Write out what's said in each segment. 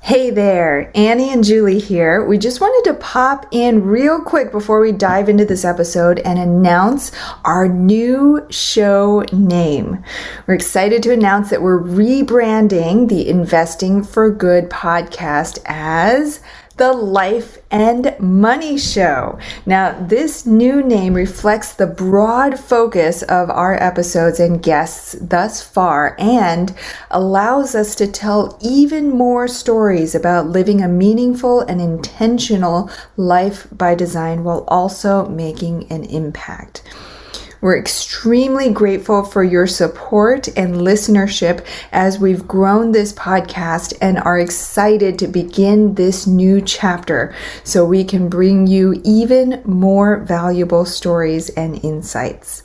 Hey there, Annie and Julie here. We just wanted to pop in real quick before we dive into this episode and announce our new show name. We're excited to announce that we're rebranding the Investing for Good podcast as the Life and Money Show. Now, this new name reflects the broad focus of our episodes and guests thus far and allows us to tell even more stories about living a meaningful and intentional life by design while also making an impact. We're extremely grateful for your support and listenership as we've grown this podcast and are excited to begin this new chapter so we can bring you even more valuable stories and insights.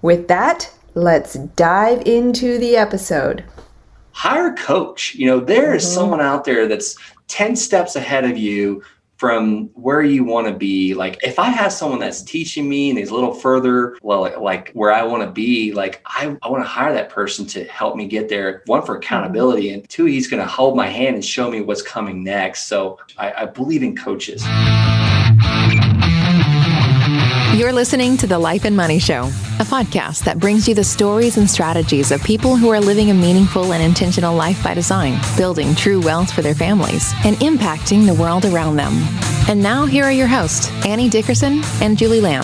With that, let's dive into the episode. Hire a coach. There is someone out there that's 10 steps ahead of you from where you want to be. Like, if I have someone that's teaching me and is a little further, like where I want to be, like I want to hire that person to help me get there. One, for accountability, and two, he's going to hold my hand and show me what's coming next. So I believe in coaches. You're listening to The Life and Money Show, a podcast that brings you the stories and strategies of people who are living a meaningful and intentional life by design, building true wealth for their families, and impacting the world around them. And now here are your hosts, Annie Dickerson and Julie Lamb.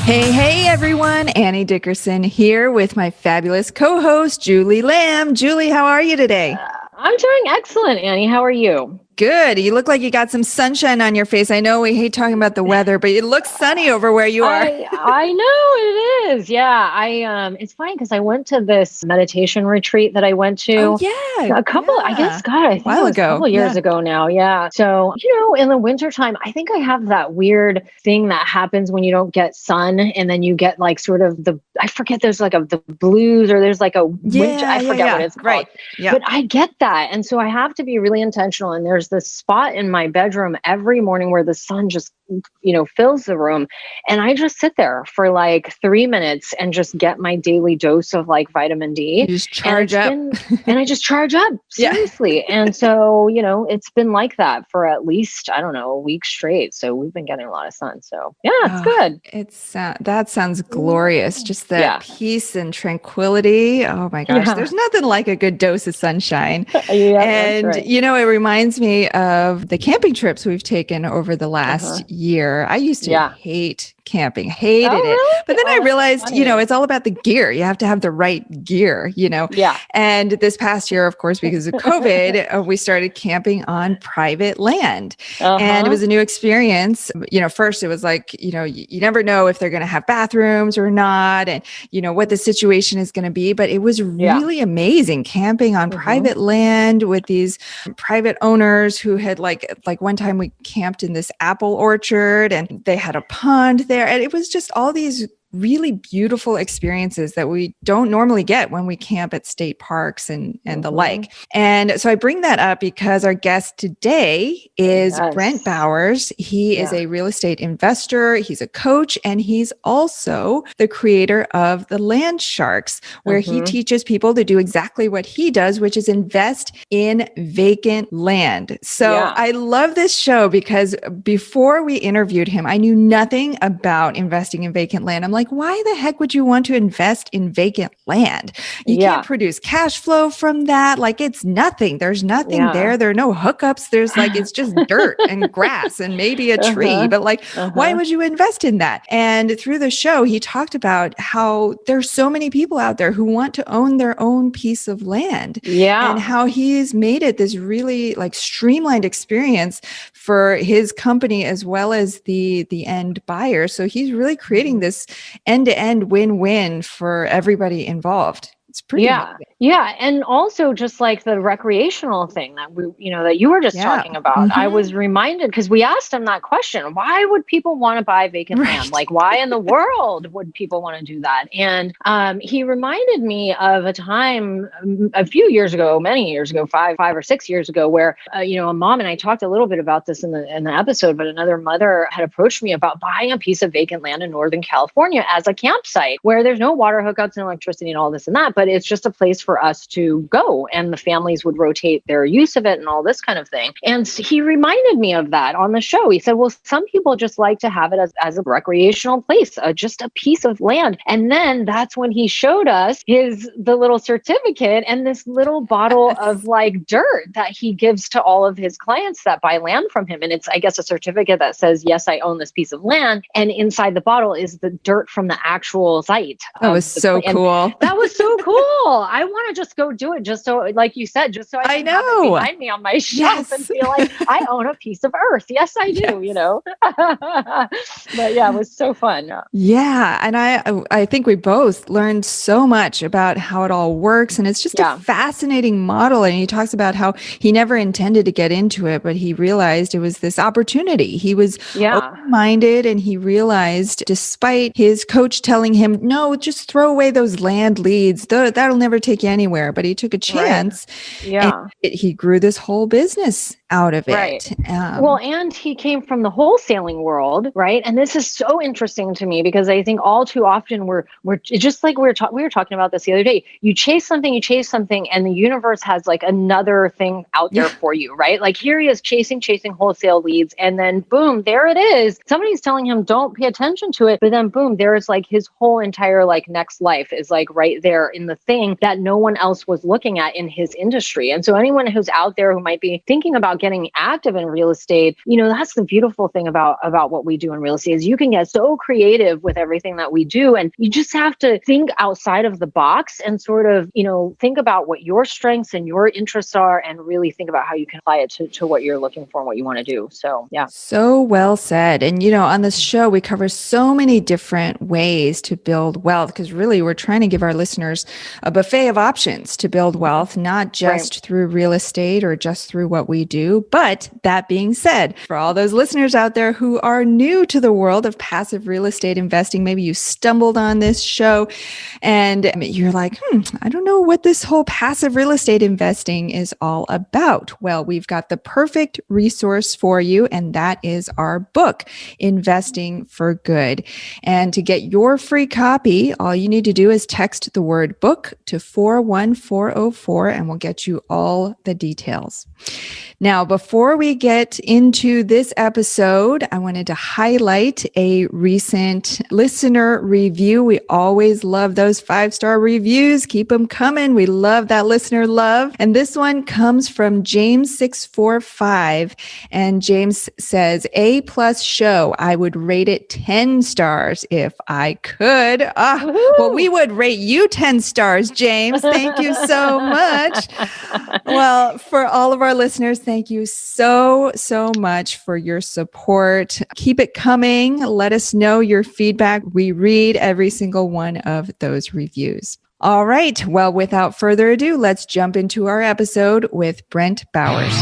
Hey, everyone. Annie Dickerson here with my fabulous co-host, Julie Lamb. Julie, how are you today? I'm doing excellent, Annie. How are you? Good. You look like you got some sunshine on your face. I know we hate talking about the weather, but it looks sunny over where you are. I know it is. Yeah. It's funny because I went to this meditation retreat that I went to I think it was a couple years ago now. Yeah. So, in the wintertime, I think I have that weird thing that happens when you don't get sun and then you get like sort of I forget, there's like the blues or there's like a winter, I forget what it's called. Right. Yeah. But I get that. And so I have to be really intentional. And there's this spot in my bedroom every morning where the sun just, fills the room. And I just sit there for like 3 minutes and just get my daily dose of like vitamin D. You just charge up. And I just charge up, seriously. Yeah. And so, it's been like that for at least, a week straight. So we've been getting a lot of sun. So yeah, it's good. That sounds glorious. Just that peace and tranquility. Oh my gosh. There's nothing like a good dose of sunshine. And, right. It reminds me of the camping trips we've taken over the last year. I used to hate camping, hated it. Really? But then I realized, it's all about the gear. You have to have the right gear, Yeah. And this past year, of course, because of COVID, we started camping on private land. And it was a new experience. First it was like, you never know if they're going to have bathrooms or not, and, what the situation is going to be. But it was really amazing camping on private land with these private owners who had like one time we camped in this apple orchard and they had a pond there. And it was just all these really beautiful experiences that we don't normally get when we camp at state parks and the like. And so I bring that up because our guest today is Brent Bowers. He is a real estate investor. He's a coach, and he's also the creator of the Land Sharks, where he teaches people to do exactly what he does, which is invest in vacant land. So I love this show because before we interviewed him, I knew nothing about investing in vacant land. I'm like, why the heck would you want to invest in vacant land? You can't produce cash flow from that. Like, it's nothing. There's nothing there. There are no hookups. There's it's just dirt and grass and maybe a tree. But why would you invest in that? And through the show, he talked about how there's so many people out there who want to own their own piece of land. Yeah. And how he's made it this really streamlined experience for his company as well as the end buyer. So he's really creating this end-to-end win-win for everybody involved. It's pretty amazing. Yeah. And also just like the recreational thing that that you were just talking about. I was reminded, because we asked him that question, why would people want to buy vacant land? Like, why in the world would people want to do that? And he reminded me of a time a few years ago, many years ago, five or 6 years ago, where, a mom, and I talked a little bit about this in the episode, but another mother had approached me about buying a piece of vacant land in Northern California as a campsite where there's no water hookups and electricity and all this and that. But but it's just a place for us to go, and the families would rotate their use of it and all this kind of thing. And he reminded me of that on the show. He said, well, some people just like to have it as a recreational place, just a piece of land. And then that's when he showed us the little certificate and this little bottle of like dirt that he gives to all of his clients that buy land from him. And it's, I guess, a certificate that says, yes, I own this piece of land. And inside the bottle is the dirt from the actual site. That was so cool. That was so cool. I want to just go do it just so, like you said, just so I can have it behind me on my shelf and feel like I own a piece of earth. Yes, I do, you know. But yeah, it was so fun. Yeah. And I think we both learned so much about how it all works. And it's just a fascinating model. And he talks about how he never intended to get into it, but he realized it was this opportunity. He was open-minded, and he realized, despite his coach telling him, no, just throw away those land leads. That'll never take you anywhere. But he took a chance. Right. Yeah. And he grew this whole business out of it. Right. Well, and he came from the wholesaling world, right? And this is so interesting to me because I think all too often we're just like we were talking about this the other day. You chase something, and the universe has like another thing out there for you, right? Like here he is chasing wholesale leads, and then boom, there it is. Somebody's telling him don't pay attention to it, but then boom, there's like his whole entire like next life is like right there in the thing that no one else was looking at in his industry. And so anyone who's out there who might be thinking about getting active in real estate, you know, that's the beautiful thing about what we do in real estate is you can get so creative with everything that we do. And you just have to think outside of the box and sort of, you know, think about what your strengths and your interests are and really think about how you can apply it to what you're looking for and what you want to do. So, yeah. So well said. And, you know, on this show, we cover so many different ways to build wealth because really we're trying to give our listeners a buffet of options to build wealth, not just through real estate or just through what we do. But that being said, for all those listeners out there who are new to the world of passive real estate investing, maybe you stumbled on this show and you're like, I don't know what this whole passive real estate investing is all about. Well, we've got the perfect resource for you, and that is our book, Investing for Good. And to get your free copy, all you need to do is text the word book to 41404, and we'll get you all the details. Now, before we get into this episode, I wanted to highlight a recent listener review. We always love those 5-star reviews. Keep them coming. We love that listener love. And this one comes from James645. And James says, A+ show. I would rate it 10 stars if I could. Well, we would rate you 10 stars, James. Thank you so much. Well, for all of our listeners, thank you so much for your support. Keep it coming. Let us know your feedback. We read every single one of those reviews. All right. Well, without further ado, let's jump into our episode with Brent Bowers.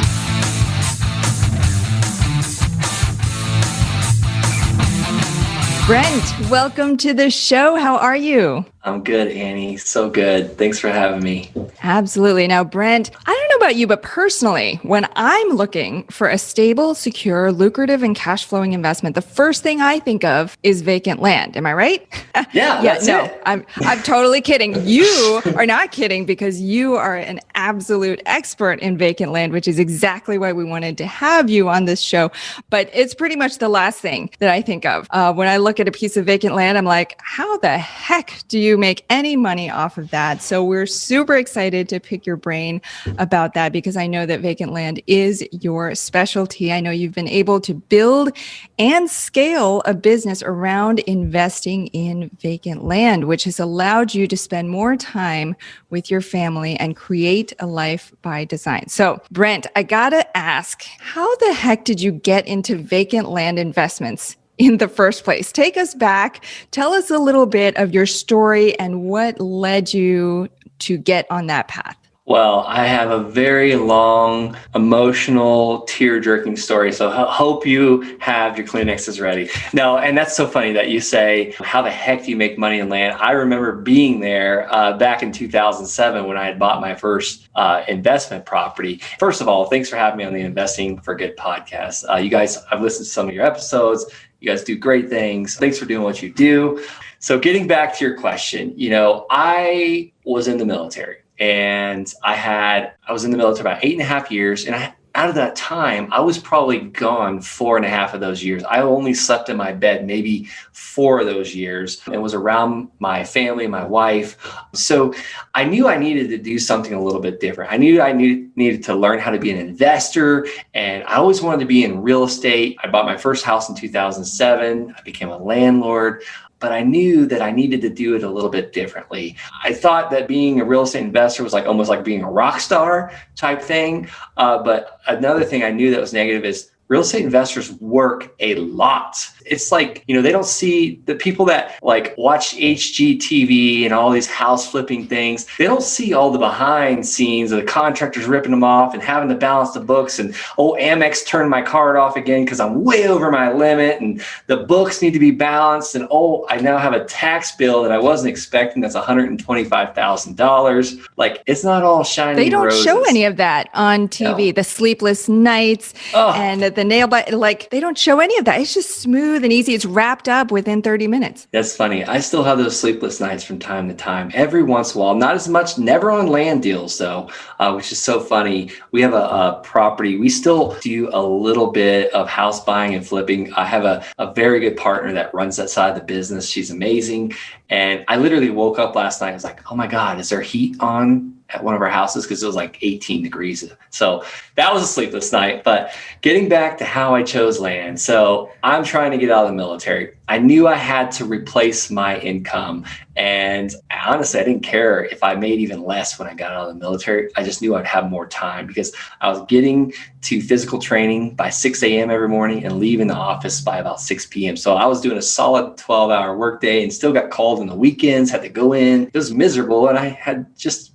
Brent, welcome to the show. How are you? I'm good, Annie. So good. Thanks for having me. Absolutely. Now, Brent, I don't know about you, but personally, when I'm looking for a stable, secure, lucrative, and cash flowing investment, the first thing I think of is vacant land. Am I right? Yeah, that's it. I'm totally kidding. You are not kidding because you are an absolute expert in vacant land, which is exactly why we wanted to have you on this show. But it's pretty much the last thing that I think of. When I look at a piece of vacant land, I'm like, how the heck do you make any money off of that? So we're super excited to pick your brain about that because I know that vacant land is your specialty. I know you've been able to build and scale a business around investing in vacant land, which has allowed you to spend more time with your family and create a life by design. So Brent, I gotta ask, how the heck did you get into vacant land investments in the first place? Take us back. Tell us a little bit of your story and what led you to get on that path. Well, I have a very long, emotional, tear-jerking story, so hope you have your Kleenexes ready. No, and that's so funny that you say, how the heck do you make money in land? I remember being there back in 2007 when I had bought my first investment property. First of all, thanks for having me on the Investing for Good podcast. You guys, I've listened to some of your episodes. You guys do great things. Thanks for doing what you do. So getting back to your question, I was in the military, and I was in the military about 8.5 years. And out of that time, I was probably gone 4.5 of those years. I only slept in my bed maybe 4 of those years, and was around my family, my wife. So I knew I needed to do something a little bit different. I knew I needed to learn how to be an investor, and I always wanted to be in real estate. I bought my first house in 2007. I became a landlord. But I knew that I needed to do it a little bit differently. I thought that being a real estate investor was like almost like being a rock star type thing. But another thing I knew that was negative is real estate investors work a lot. It's like, they don't see the people that like watch HGTV and all these house flipping things. They don't see all the behind scenes of the contractors ripping them off and having to balance the books, and Amex turned my card off again because I'm way over my limit, and the books need to be balanced, and I now have a tax bill that I wasn't expecting that's $125,000. Like, it's not all shiny. They don't roses. show any of that on TV. No. The sleepless nights and the nail bite, like they don't show any of that. It's just smooth and easy. It's wrapped up within 30 minutes. That's funny. I still have those sleepless nights from time to time, every once in a while. Not as much, never on land deals though, which is so funny. We have a property. We still do a little bit of house buying and flipping. I have a very good partner that runs that side of the business. She's amazing. And I literally woke up last night. I was like, oh my God, is there heat on at one of our houses? Because it was like 18 degrees. So that was a sleepless night. But getting back to how I chose land. So I'm trying to get out of the military. I knew I had to replace my income. And honestly, I didn't care if I made even less when I got out of the military. I just knew I'd have more time because I was getting to physical training by 6 a.m. every morning and leaving the office by about 6 p.m. So I was doing a solid 12-hour workday and still got called on the weekends, had to go in. It was miserable. And I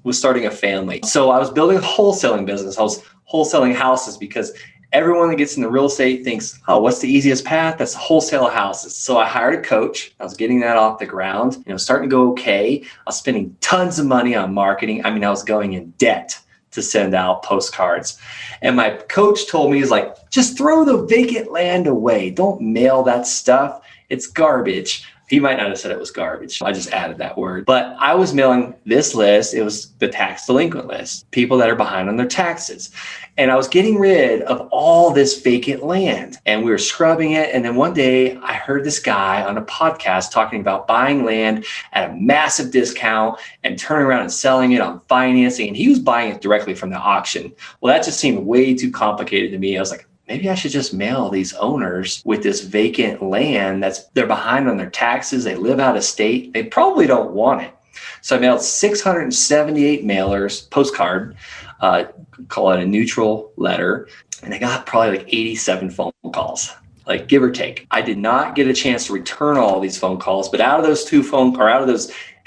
was starting a family. So I was building a wholesaling business. I was wholesaling houses because everyone that gets into real estate thinks, oh, what's the easiest path? That's wholesale houses. So I hired a coach. I was getting that off the ground, starting to go okay. I was spending tons of money on marketing. I was going in debt to send out postcards. And my coach told me, he's like, just throw the vacant land away. Don't mail that stuff. It's garbage. He might not have said it was garbage. I just added that word. But I was mailing this list. It was the tax delinquent list, people that are behind on their taxes. And I was getting rid of all this vacant land, and we were scrubbing it. And then one day I heard this guy on a podcast talking about buying land at a massive discount and turning around and selling it on financing. And he was buying it directly from the auction. Well, that just seemed way too complicated to me. I was like, maybe I should just mail these owners with this vacant land they're behind on their taxes. They live out of state. They probably don't want it. So I mailed 678 mailers, postcard, call it a neutral letter. And I got probably like 87 phone calls, like give or take. I did not get a chance to return all these phone calls, but out of those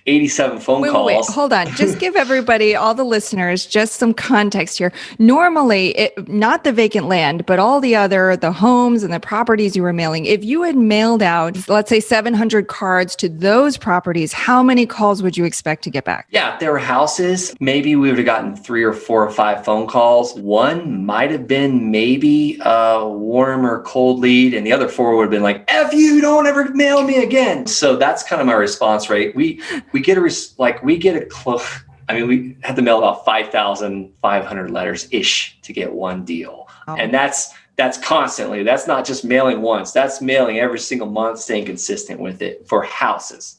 87 phone calls. Wait, hold on. Just give everybody, all the listeners, just some context here. Normally, not the vacant land, but all the homes and the properties you were mailing, if you had mailed out, let's say 700 cards to those properties, how many calls would you expect to get back? Yeah, if there were houses, maybe we would have gotten 3 or 4 or 5 phone calls. One might have been maybe a warm or cold lead, and the other 4 would have been like, F you, don't ever mail me again. So that's kind of my response rate. We had to mail about 5,500 letters ish to get one deal. Oh. And that's constantly. That's not just mailing once. That's mailing every single month, staying consistent with it for houses.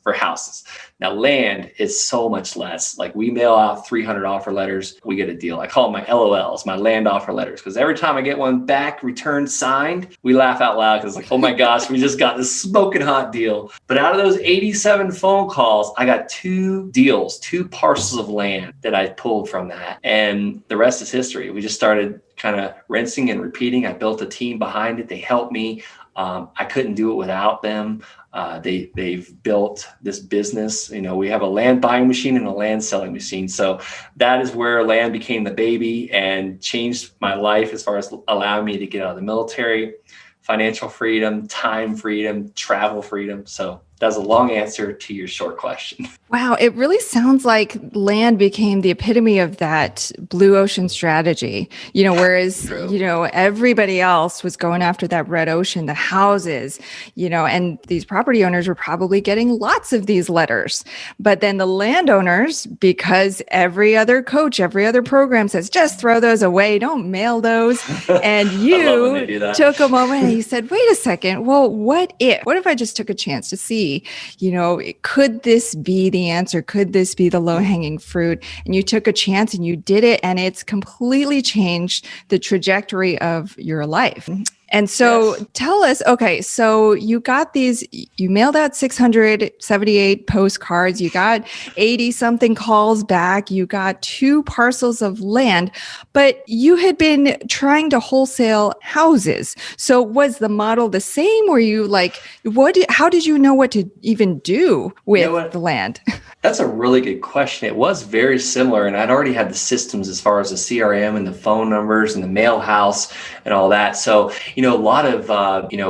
Now, land is so much less. Like we mail out 300 offer letters, we get a deal. I call them my LOLs, my land offer letters, because every time I get one back, returned, signed, we laugh out loud because like, oh my gosh, we just got this smoking hot deal. But out of those 87 phone calls, I got 2 deals, 2 parcels of land that I pulled from that. And the rest is history. We just started kind of rinsing and repeating. I built a team behind it. They helped me. I couldn't do it without them. They've built this business. We have a land buying machine and a land selling machine. So that is where land became the baby and changed my life as far as allowing me to get out of the military, financial freedom, time freedom, travel freedom. So That's a long answer to your short question. Wow. It really sounds like land became the epitome of that blue ocean strategy, whereas, everybody else was going after that red ocean, the houses, and these property owners were probably getting lots of these letters. But then the landowners, because every other coach, every other program says, just throw those away, don't mail those. And you took a moment and you said, wait a second, well, what if I just took a chance to see, could this be the answer? Could this be the low-hanging fruit? And you took a chance and you did it, and it's completely changed the trajectory of your life. And so tell us, okay, so you mailed out 678 postcards, you got 80 something calls back, you got 2 parcels of land, but you had been trying to wholesale houses. So was the model the same? Were you how did you know what to even do with the land? That's a really good question. It was very similar, and I'd already had the systems as far as the CRM and the phone numbers and the mail house and all that. So, a lot of,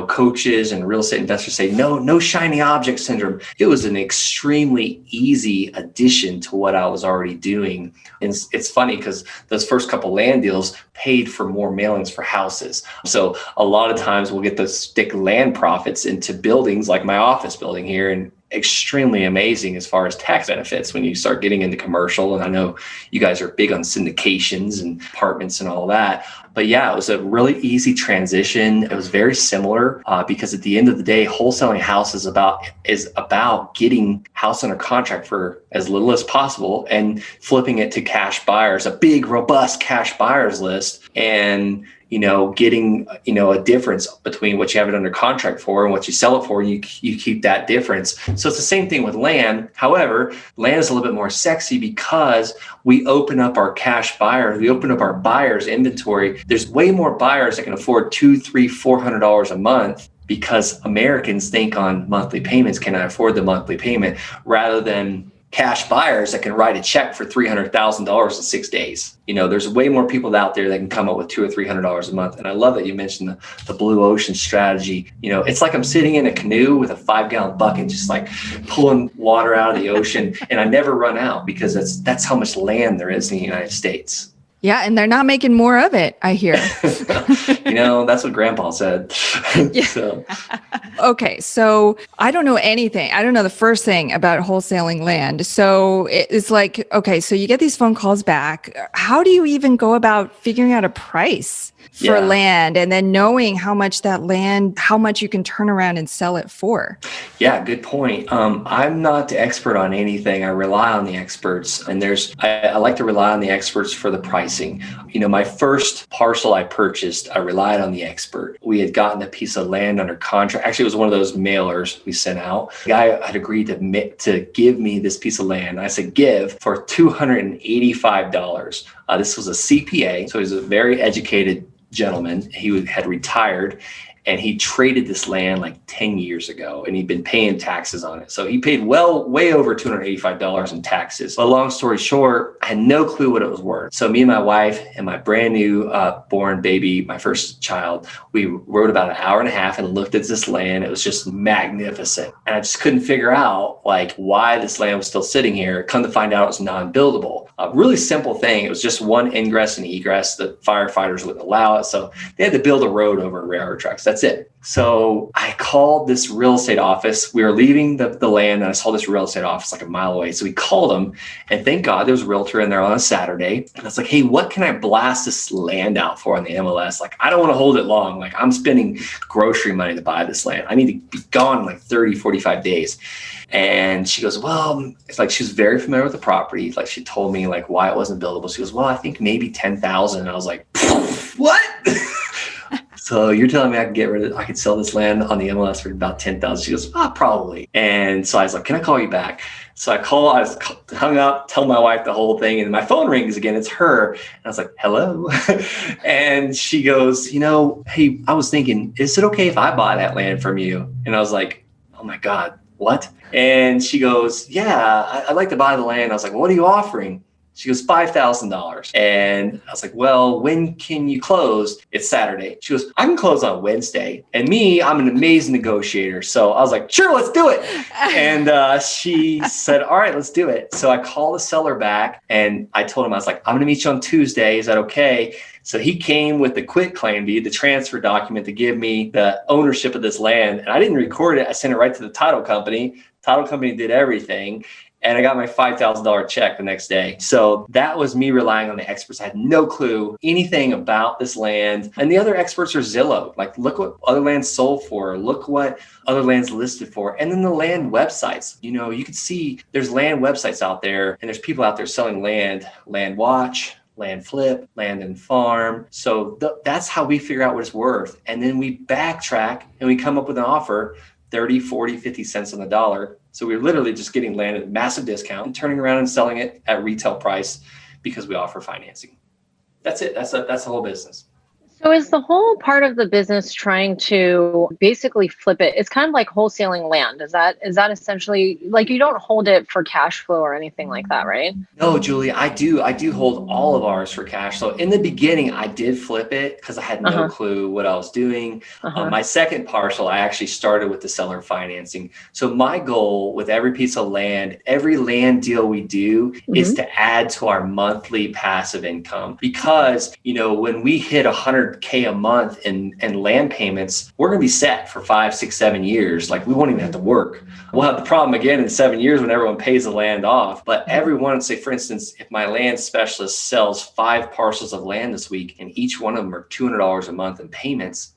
coaches and real estate investors say, no shiny object syndrome. It was an extremely easy addition to what I was already doing. And it's funny because those first couple land deals paid for more mailings for houses. So a lot of times we'll get those stick land profits into buildings like my office building here, and extremely amazing as far as tax benefits when you start getting into commercial. And I know you guys are big on syndications and apartments and all that. But yeah, it was a really easy transition. It was very similar because at the end of the day, wholesaling house is about getting house under contract for as little as possible and flipping it to cash buyers, a big, robust cash buyers list, and getting, a difference between what you have it under contract for and what you sell it for. You keep that difference. So it's the same thing with land. However, land is a little bit more sexy because we open up our cash buyers. We open up our buyers inventory. There's way more buyers that can afford $200, $300, $400 a month, because Americans think on monthly payments. Can I afford the monthly payment? Rather than cash buyers that can write a check for $300,000 in 6 days. There's way more people out there that can come up with $200 or $300 a month. And I love that you mentioned the blue ocean strategy. It's like I'm sitting in a canoe with a 5-gallon bucket, just like pulling water out of the ocean, and I never run out because that's how much land there is in the United States. Yeah, and they're not making more of it, I hear. That's what Grandpa said. Yeah. So. Okay, so I don't know anything. I don't know the first thing about wholesaling land. So it's like, okay, so you get these phone calls back. How do you even go about figuring out a price for land, and then knowing how much you can turn around and sell it for? Yeah, good point. I'm not the expert on anything. I rely on the experts, and I like to rely on the experts for the pricing. My first parcel I purchased, I relied on the expert. We had gotten a piece of land under contract. Actually, it was one of those mailers we sent out. The guy had agreed to give me this piece of land. I said, give for $285. This was a CPA, so he was a very educated gentleman. He had retired, and he traded this land like 10 years ago, and he'd been paying taxes on it. So he paid way over $285 in taxes. But long story short, I had no clue what it was worth. So me and my wife and my brand new born baby, my first child, we rode about an hour and a half and looked at this land. It was just magnificent. And I just couldn't figure out why this land was still sitting here. Come to find out it was non-buildable. A really simple thing. It was just one ingress and egress. The firefighters wouldn't allow it. So they had to build a road over railroad tracks. That's it. So I called this real estate office. We were leaving the land, and I saw this real estate office like a mile away. So we called them, and thank God there was a realtor in there on a Saturday. And I was like, hey, what can I blast this land out for on the MLS? I don't want to hold it long. I'm spending grocery money to buy this land. I need to be gone in 30, 45 days. And she goes, well, it's she was very familiar with the property. She told me why it wasn't buildable. She goes, well, I think maybe 10,000. And I was like, what? So you're telling me I could sell this land on the MLS for about 10,000? She goes, probably. And so I was like, can I call you back? So I hung up, tell my wife the whole thing, and my phone rings again. It's her. And I was like, hello. And she goes, hey, I was thinking, is it okay if I buy that land from you? And I was like, oh my God, what? And she goes, yeah, I'd like to buy the land. I was like, what are you offering? She goes, $5,000. And I was like, well, when can you close? It's Saturday. She goes, I can close on Wednesday. And me, I'm an amazing negotiator. So I was like, sure, let's do it. And she said, all right, let's do it. So I called the seller back and I told him, I was like, I'm going to meet you on Tuesday. Is that okay? So he came with the quitclaim deed, the transfer document to give me the ownership of this land. And I didn't record it. I sent it right to the title company. Title company did everything. And I got my $5,000 check the next day. So that was me relying on the experts. I had no clue anything about this land. And the other experts are Zillow. Like, look what other lands sold for. Look what other lands listed for. And then the land websites. You know, you can see there's land websites out there, and there's people out there selling land, Land Watch, Land Flip, Land and Farm. So that's how we figure out what it's worth. And then we backtrack and we come up with an offer, 30, 40, 50 cents on the dollar. So we're literally just getting land at a massive discount and turning around and selling it at retail price because we offer financing. That's it. That's the whole business. So is the whole part of the business trying to basically flip it? It's kind of like wholesaling land. Is that essentially, like, you don't hold it for cash flow or anything like that, right? No, Julie, I do hold all of ours for cash flow. In the beginning, I did flip it because I had no clue what I was doing. My second parcel, I actually started with the seller financing. So my goal with every piece of land, every land deal we do is to add to our monthly passive income. Because, you know, when we hit $100K a month in land payments, we're going to be set for 5, 6, 7 years. Like, we won't even have to work. We'll have the problem again in 7 years when everyone pays the land off. But everyone, say, for instance, if my land specialist sells 5 parcels of land this week and each one of them are $200 a month in payments,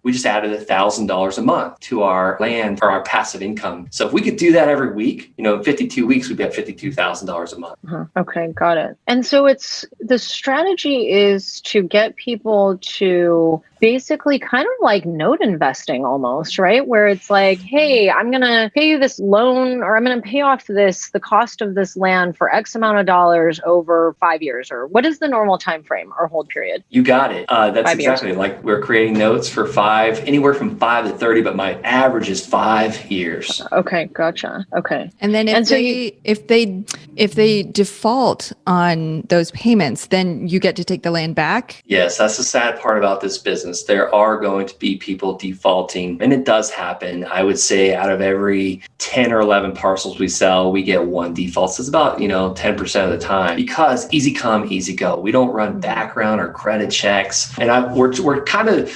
we just added $1,000 a month to our land for our passive income. So if we could do that every week, you know, in 52 weeks, we'd be at $52,000 a month. Okay, got it. And so the strategy is to get people to basically kind of like note investing almost, right? Where it's like, hey, I'm going to pay you this loan, or I'm going to pay off the cost of this land for X amount of dollars over 5 years, or what is the normal time frame or hold period? You got it. That's exactly like we're creating notes for anywhere from 5 to 30, but my average is 5 years. Okay, gotcha. Okay. And then if they default on those payments, then you get to take the land back? Yes, that's the sad part about this business. There are going to be people defaulting, and it does happen. I would say out of every 10 or 11 parcels we sell, we get one default. So it's about, 10% of the time, because easy come, easy go. We don't run background or credit checks. And we're kind of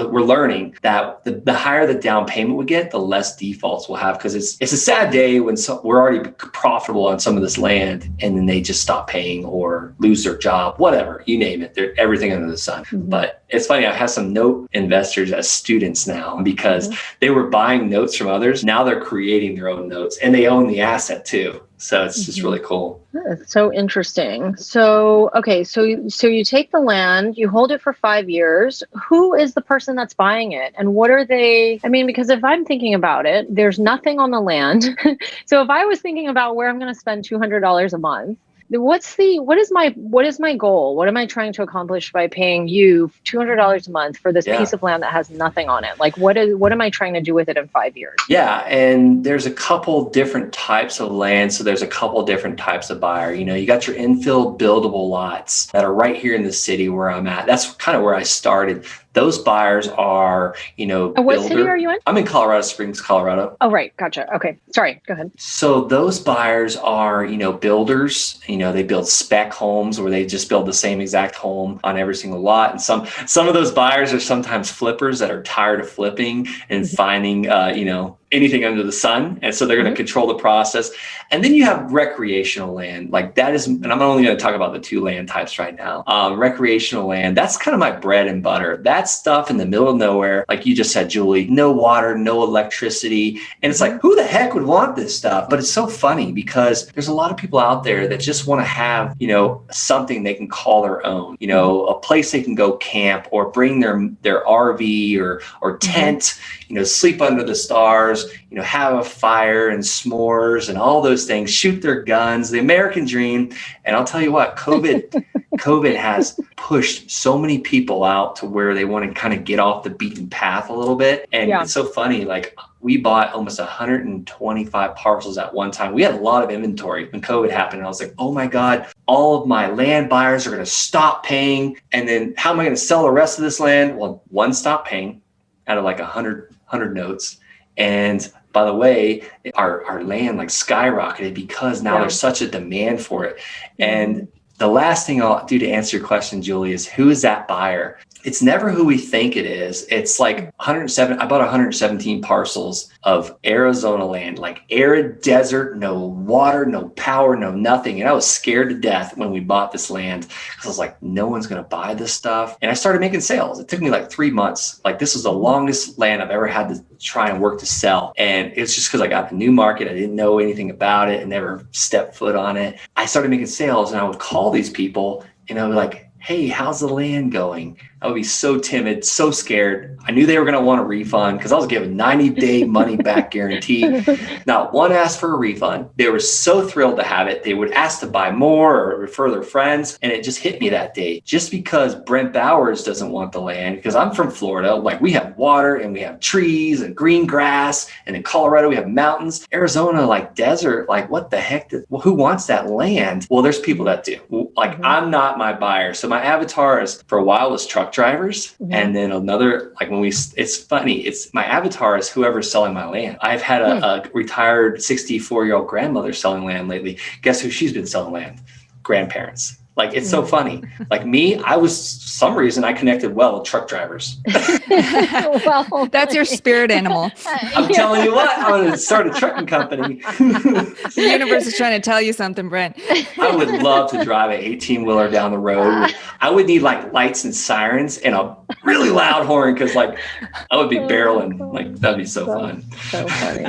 we're learning that the higher the down payment we get, the less defaults we'll have, because it's a sad day when we're already profitable on some of this land and then they just stop paying or lose their job, whatever, you name it. They're everything under the sun. But it's funny, I have some note investors as students now because they were buying notes from others. Now they're creating their own notes and they own the asset too. So it's just really cool. It's so interesting. So, okay. So you take the land, you hold it for 5 years. Who is the person that's buying it? And what are they? I mean, because if I'm thinking about it, there's nothing on the land. So if I was thinking about where I'm going to spend $200 a month, what is my goal? What am I trying to accomplish by paying you $200 a month for this piece of land that has nothing on it? Like, what am I trying to do with it in 5 years? Yeah. And there's a couple different types of land. So there's a couple different types of buyer. You got your infill buildable lots that are right here in the city where I'm at. That's kind of where I started. Those buyers are, What city are you in? I'm in Colorado Springs, Colorado. Oh, right. Gotcha. Okay. Sorry. Go ahead. So those buyers are, builders. They build spec homes where they just build the same exact home on every single lot. And some of those buyers are sometimes flippers that are tired of flipping and finding, anything under the sun. And so they're going to control the process. And then you have recreational land. Like that is, and I'm only going to talk about the 2 land types right now. Recreational land, that's kind of my bread and butter. That stuff in the middle of nowhere, like you just said, Julie, no water, no electricity. And it's like, who the heck would want this stuff? But it's so funny because there's a lot of people out there that just want to have, something they can call their own, a place they can go camp or bring their RV or tent, sleep under the stars, have a fire and s'mores and all those things, shoot their guns, the American dream. And I'll tell you what, COVID COVID has pushed so many people out to where they want to kind of get off the beaten path a little bit. And it's so funny, like we bought almost 125 parcels at one time. We had a lot of inventory when COVID happened. And I was like, oh my God, all of my land buyers are going to stop paying. And then how am I going to sell the rest of this land? Well, one stopped paying out of like 100 notes. And by the way, our land like skyrocketed because now there's such a demand for it. And the last thing I'll do to answer your question, Julie, is who is that buyer? It's never who we think it is. It's like 107. I bought 117 parcels of Arizona land, like arid desert, no water, no power, no nothing. And I was scared to death when we bought this land because I was like, no one's going to buy this stuff. And I started making sales. It took me like 3 months. Like this was the longest land I've ever had to try and work to sell. And it's just because I got the new market. I didn't know anything about it and never stepped foot on it. I started making sales and I would call these people and I was like, hey, how's the land going? I would be so timid, so scared. I knew they were going to want a refund because I was given 90-day money back guarantee. Not one asked for a refund. They were so thrilled to have it. They would ask to buy more or refer their friends. And it just hit me that day. Just because Brent Bowers doesn't want the land, because I'm from Florida, like we have water and we have trees and green grass. And in Colorado, we have mountains. Arizona, like desert, like what the heck? Who wants that land? Well, there's people that do. Like I'm not my buyer. So my avatar is for a while was truck drivers. And then another, like when it's funny, it's my avatar is whoever's selling my land. I've had a retired 64-year-old grandmother selling land lately. Guess who she's been selling land? Grandparents. Like, it's so funny. Like me, I was, some reason I connected well with truck drivers. Well, that's your spirit animal. I'm telling you what, I'm going to start a trucking company. The universe is trying to tell you something, Brent. I would love to drive an 18-wheeler down the road. I would need like lights and sirens and a really loud horn because like I would be barreling. Like that'd be so fun. So funny.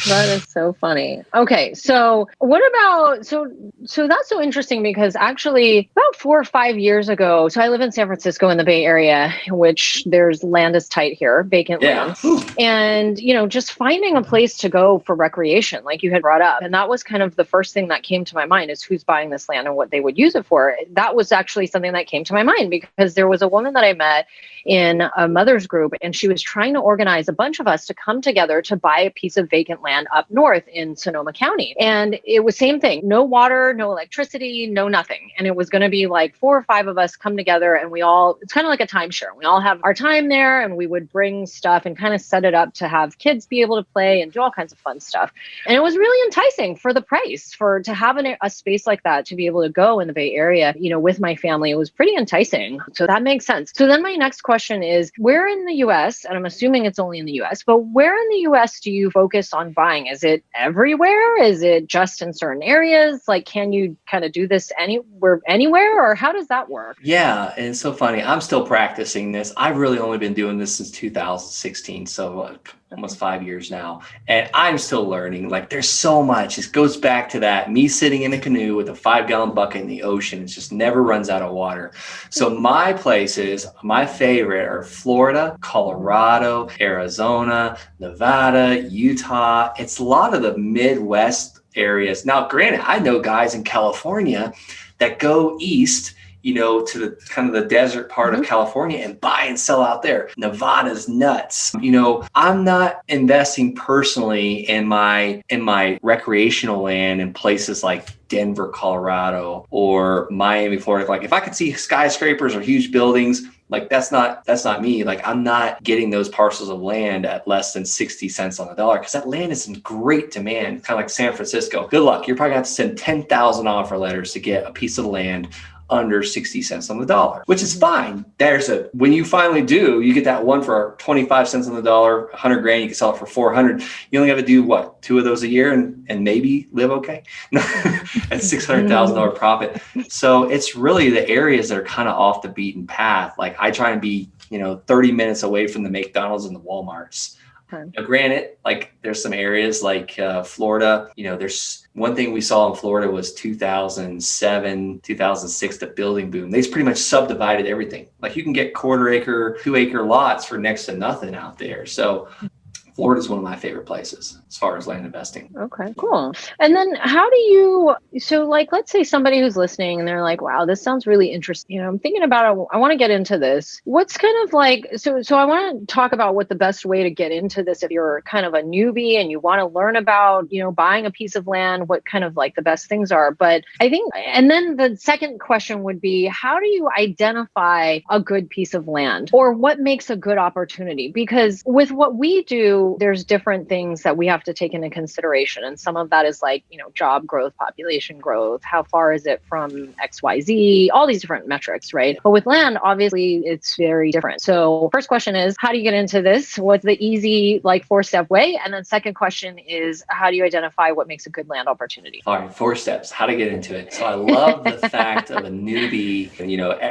That is so funny. Okay, so what about, so that's so interesting because actually about 4 or 5 years ago, so I live in San Francisco in the Bay Area, which there's land is tight here, vacant land. And, you know, just finding a place to go for recreation, like you had brought up. And that was kind of the first thing that came to my mind is who's buying this land and what they would use it for. That was actually something that came to my mind because there was a woman that I met in a mother's group, and she was trying to organize a bunch of us to come together to buy a piece of vacant land up north in Sonoma County. And it was same thing, no water, no electricity, no nothing. And it was going to be like 4 or 5 of us come together and we all, it's kind of like a timeshare. We all have our time there and we would bring stuff and kind of set it up to have kids be able to play and do all kinds of fun stuff. And it was really enticing for the price to have a space like that, to be able to go in the Bay Area, you know, with my family. It was pretty enticing. So that makes sense. So then my next question is, where in the US, and I'm assuming it's only in the US, but where in the US do you focus on buying? Everywhere? Is it just in certain areas? Like, can you kind of do this anywhere, or how does that work? Yeah, and it's so funny. I'm still practicing this. I've really only been doing this since 2016, so almost 5 years now. And I'm still learning. Like, there's so much. It goes back to that, me sitting in a canoe with a 5-gallon bucket in the ocean. It just never runs out of water. So my places, my favorite are Florida, Colorado, Arizona, Nevada, Utah. It's a lot of the Midwest areas. Now, granted, I know guys in California that go east, you know, to the kind of the desert part of California and buy and sell out there. Nevada's nuts. You know, I'm not investing personally in my recreational land in places like Denver, Colorado, or Miami, Florida. Like, if I could see skyscrapers or huge buildings, like that's not me. Like, I'm not getting those parcels of land at less than 60 cents on the dollar because that land is in great demand, kind of like San Francisco. Good luck. You're probably gonna have to send 10,000 offer letters to get a piece of land under 60 cents on the dollar, which is fine. When you finally do, you get that one for 25 cents on the dollar, 100 grand, you can sell it for 400. You only got to do what, 2 of those a year and maybe live okay. That's $600,000 profit. So it's really the areas that are kind of off the beaten path. Like, I try and be, 30 minutes away from the McDonald's and the Walmarts. Now, granted, like, there's some areas like Florida, there's one thing we saw in Florida was 2007, 2006, the building boom. They pretty much subdivided everything. Like, you can get 1/4 acre, 2 acre lots for next to nothing out there. So Florida's one of my favorite places as far as land investing. Okay, cool. And then how do you, so like, let's say somebody who's listening and they're like, wow, this sounds really interesting. I'm thinking about it. I want to get into this. What's kind of like, so I want to talk about what the best way to get into this, if you're kind of a newbie and you want to learn about, buying a piece of land, what kind of like the best things are. But I think, and then the second question would be, how do you identify a good piece of land, or what makes a good opportunity? Because with what we do, there's different things that we have to take into consideration. And some of that is like, job growth, population growth, how far is it from XYZ, all these different metrics, right? But with land, obviously it's very different. So first question is, how do you get into this? What's the easy, like 4-step way? And then second question is, how do you identify what makes a good land opportunity? All right, 4 steps, how to get into it. So I love the fact of a newbie,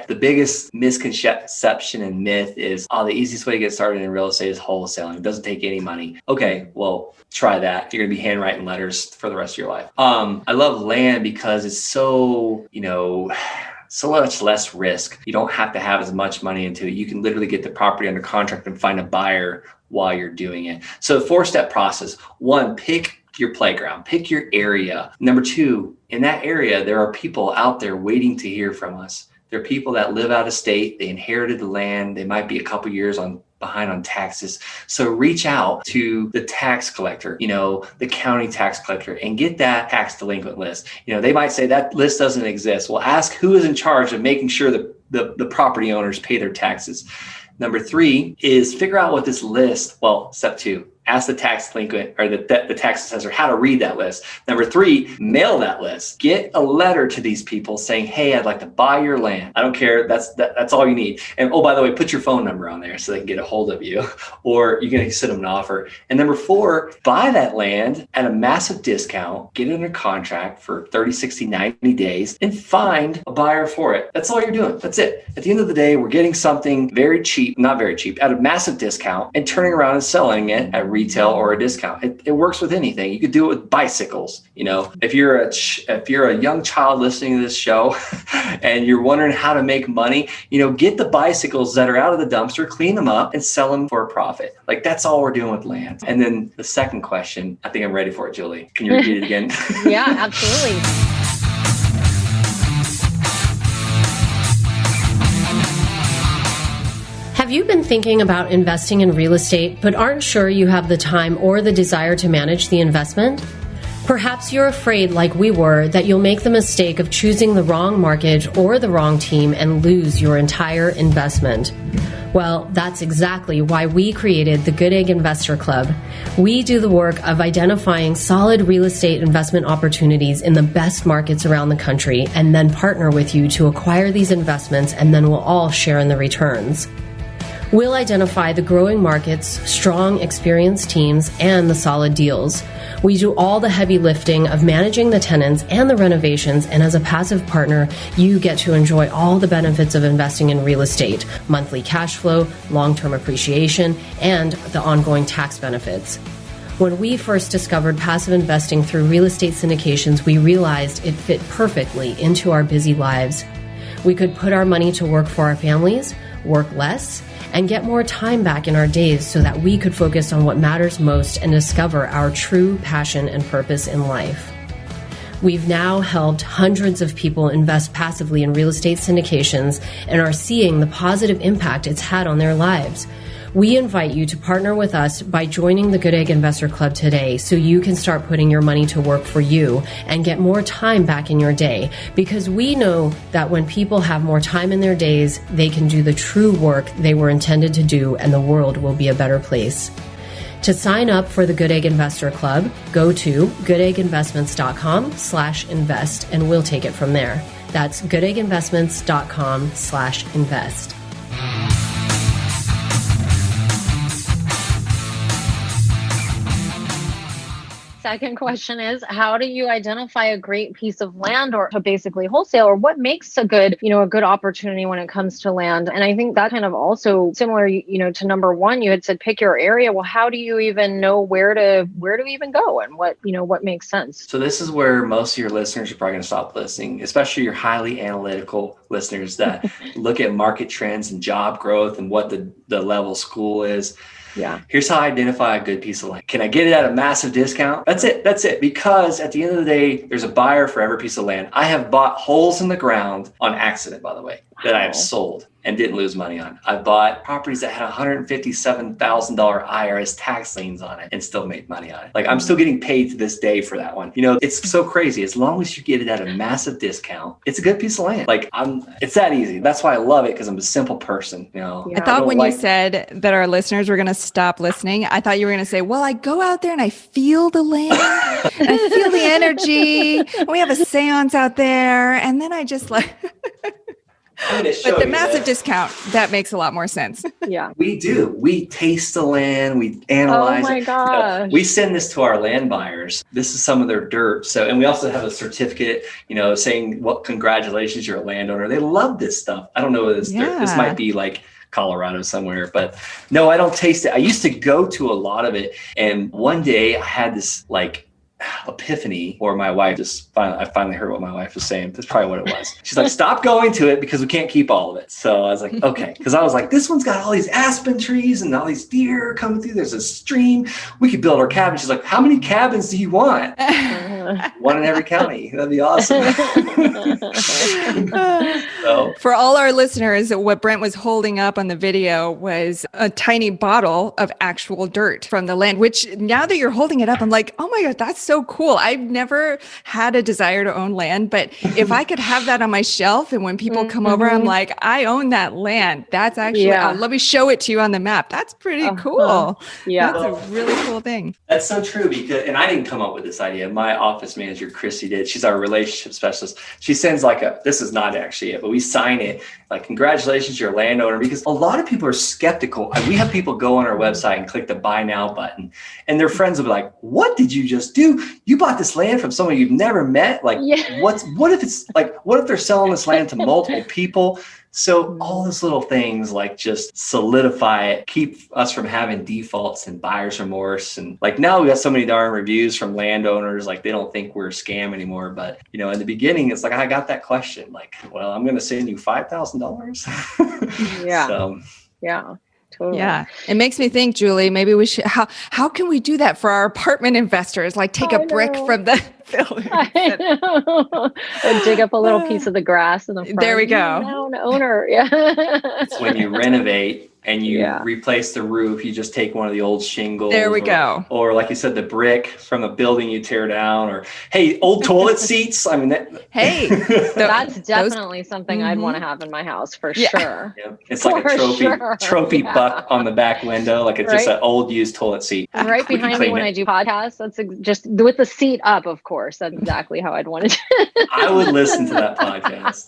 the biggest misconception and myth is, the easiest way to get started in real estate is wholesaling. It doesn't take any money. Okay, well, try that. You're going to be handwriting letters for the rest of your life. I love land because it's so, so much less risk. You don't have to have as much money into it. You can literally get the property under contract and find a buyer while you're doing it. So the 4-step process: 1, pick your playground, pick your area. Number 2, in that area, there are people out there waiting to hear from us. There are people that live out of state. They inherited the land. They might be a couple years behind on taxes. So reach out to the tax collector, the county tax collector, and get that tax delinquent list. They might say that list doesn't exist. Well, ask who is in charge of making sure that the property owners pay their taxes. Number 3 is figure out what this list, step 2, ask the tax delinquent or the tax assessor how to read that list. Number 3, mail that list. Get a letter to these people saying, hey, I'd like to buy your land. I don't care. That's all you need. And by the way, put your phone number on there so they can get a hold of you, or you're going to send them an offer. And number 4, buy that land at a massive discount, get it under contract for 30, 60, 90 days, and find a buyer for it. That's all you're doing. That's it. At the end of the day, we're getting something very cheap, not very cheap, at a massive discount, and turning around and selling it at retail or a discount. It works with anything. You could do it with bicycles. If you're a young child listening to this show and you're wondering how to make money, get the bicycles that are out of the dumpster, clean them up, and sell them for a profit. Like, that's all we're doing with land. And then the second question, I think I'm ready for it, Julie. Can you repeat it again? Yeah, absolutely. Have you been thinking about investing in real estate but aren't sure you have the time or the desire to manage the investment? Perhaps you're afraid, like we were, that you'll make the mistake of choosing the wrong market or the wrong team and lose your entire investment. Well, that's exactly why we created the Goodegg Investor Club. We do the work of identifying solid real estate investment opportunities in the best markets around the country and then partner with you to acquire these investments, and then we'll all share in the returns. We'll identify the growing markets, strong, experienced teams, and the solid deals. We do all the heavy lifting of managing the tenants and the renovations, and as a passive partner, you get to enjoy all the benefits of investing in real estate: monthly cash flow, long-term appreciation, and the ongoing tax benefits. When we first discovered passive investing through real estate syndications, we realized it fit perfectly into our busy lives. We could put our money to work for our families, work less, and get more time back in our days so that we could focus on what matters most and discover our true passion and purpose in life. We've now helped hundreds of people invest passively in real estate syndications and are seeing the positive impact it's had on their lives. We invite you to partner with us by joining the Goodegg Investor Club today so you can start putting your money to work for you and get more time back in your day, because we know that when people have more time in their days, they can do the true work they were intended to do, and the world will be a better place. To sign up for the Goodegg Investor Club, go to goodegginvestments.com/invest and we'll take it from there. That's goodegginvestments.com/invest. Second question is, how do you identify a great piece of land, or to basically wholesale, or what makes a good opportunity when it comes to land? And I think that kind of also similar, to number 1, you had said pick your area. Well, how do you even know where to even go and what makes sense? So this is where most of your listeners are probably going to stop listening, especially your highly analytical listeners that look at market trends and job growth and what the level school is. Here's how I identify a good piece of land. Can I get it at a massive discount? That's it. Because at the end of the day, there's a buyer for every piece of land. I have bought holes in the ground on accident, by the way, that I have sold and didn't lose money on. I bought properties that had $157,000 IRS tax liens on it and still made money on it. Like, I'm still getting paid to this day for that one. It's so crazy. As long as you get it at a massive discount, it's a good piece of land. Like, it's that easy. That's why I love it, because I'm a simple person. I thought when you said that our listeners were going to stop listening, I thought you were going to say, well, I go out there and I feel the land, and I feel the energy. And we have a seance out there. And then I just like... But the massive discount, that makes a lot more sense. Yeah. We do. We taste the land. We analyze it. Oh my gosh. We send this to our land buyers. This is some of their dirt. And we also have a certificate, saying, congratulations, you're a landowner. They love this stuff. I don't know what this dirt. This might be like Colorado somewhere, but no, I don't taste it. I used to go to a lot of it. And one day I had this epiphany, or my wife I finally heard what my wife was saying. That's probably what it was. She's like, stop going to it because we can't keep all of it. So I was like, okay. Because I was like, this one's got all these aspen trees and all these deer coming through. There's a stream. We could build our cabin. She's like, how many cabins do you want? One in every county. That'd be awesome. So, for all our listeners, what Brent was holding up on the video was a tiny bottle of actual dirt from the land, which now that you're holding it up, I'm like, oh my God, that's so cool. I've never had a desire to own land, but if I could have that on my shelf, and when people come over, I'm like, I own that land. That's actually, let me show it to you on the map. That's pretty cool. Yeah. That's a really cool thing. That's so true, and I didn't come up with this idea. My office manager, Chrissy, did. She's our relationship specialist. She sends this is not actually it, but we sign it like, congratulations, you're a landowner, because a lot of people are skeptical. We have people go on our website and click the buy now button, and their friends will be like, what did you just do? You bought this land from someone you've never met? Like, what if they're selling this land to multiple people? So all those little things just solidify it, keep us from having defaults and buyer's remorse. And now we got so many darn reviews from landowners, they don't think we're a scam anymore. But, in the beginning, it's I got that question, well, I'm going to send you $5,000. Yeah. So, yeah. Totally. Yeah. It makes me think, Julie, maybe we should, how can we do that for our apartment investors? Take a brick from the building. I know. And dig up a little piece of the grass in the front. There we go. Now an owner. Yeah. It's when you renovate and you replace the roof, you just take one of the old shingles. There we go. Or like you said, the brick from a building you tear down, or hey, old toilet seats. I mean, that's definitely something I'd want to have in my house for sure. Yeah. It's like a trophy buck on the back window. It's just an old used toilet seat. Right behind me when I do podcasts. That's just with the seat up, of course. That's exactly how I'd want it. I would listen to that podcast.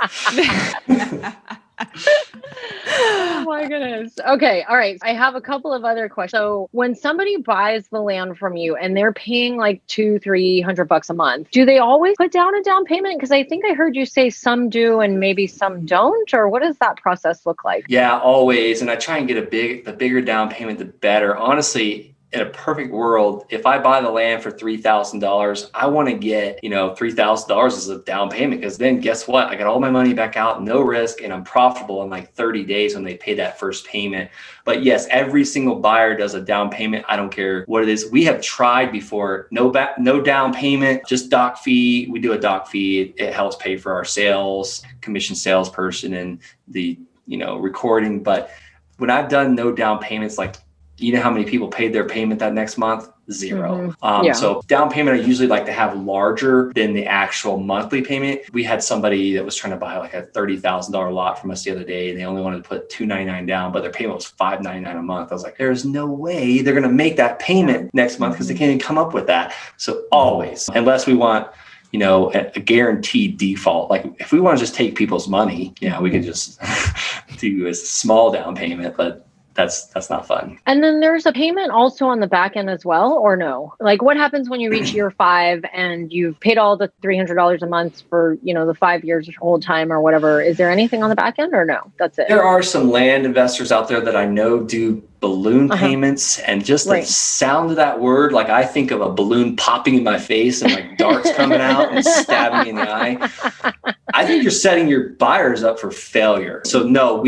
Oh my goodness. Okay. All right. I have a couple of other questions. So when somebody buys the land from you and they're paying $200-300 a month, do they always put down a down payment? Because I think I heard you say some do and maybe some don't, or what does that process look like? Yeah, always. And I try and get the bigger down payment, the better. Honestly, in a perfect world, if I buy the land for $3,000, I want to get, $3,000 as a down payment, because then guess what? I got all my money back out, no risk, and I'm profitable in 30 days when they pay that first payment. But yes, every single buyer does a down payment. I don't care what it is. We have tried before, no down payment, just doc fee. We do a doc fee. It helps pay for our sales, commission salesperson, and the, recording. But when I've done no down payments, you know how many people paid their payment that next month? 0. So down payment, I usually like to have larger than the actual monthly payment. We had somebody that was trying to buy a $30,000 lot from us the other day, and they only wanted to put $299 down, but their payment was $599 a month. I was like, there's no way they're going to make that payment next month, because they can't even come up with that. So always, unless we want a guaranteed default. If we want to just take people's money, we could just do a small down payment, but that's not fun. And then there's a payment also on the back end as well, or no? What happens when you reach year 5 and you've paid all the $300 a month for, the 5 years old time or whatever? Is there anything on the back end, or no? That's it? There are some land investors out there that I know do balloon payments, and just the sound of that word, like I think of a balloon popping in my face and like darts coming out and stabbing me in the eye. I think you're setting your buyers up for failure. So no,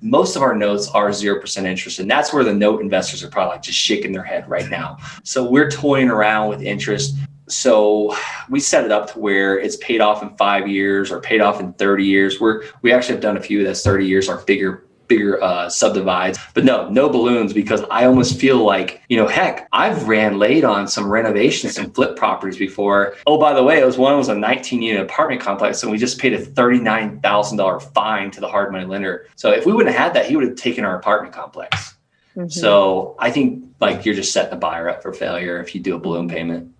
most of our notes are 0% interest. And that's where the note investors are probably like just shaking their head right now. So we're toying around with interest. So we set it up to where it's paid off in 5 years or paid off in 30 years. We actually have done a few that's 30 years, our bigger subdivides, but no balloons, because I almost feel like, heck, I've ran late on some renovations and flip properties before. Oh, by the way, it was a 19-unit apartment complex, and we just paid a $39,000 fine to the hard money lender. So if we wouldn't have had that, he would have taken our apartment complex. Mm-hmm. So I think like you're just setting the buyer up for failure if you do a balloon payment.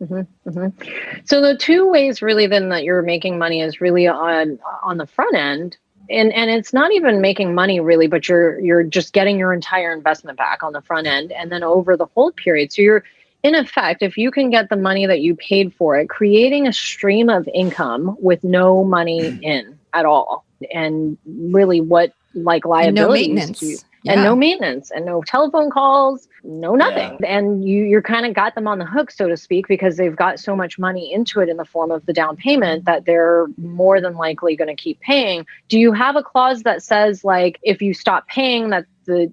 Mm-hmm, mm-hmm. So the two ways really then that you're making money is really on the front end. And it's not even making money really, but you're just getting your entire investment back on the front end and then over the hold period. So you're, in effect, if you can get the money that you paid for it, creating a stream of income with no money in at all. And really what like liabilities. And no maintenance. And no maintenance and no telephone calls, no nothing. Yeah. And you're kind of got them on the hook, so to speak, because they've got so much money into it in the form of the down payment that they're more than likely going to keep paying. Do you have a clause that says like, if you stop paying, that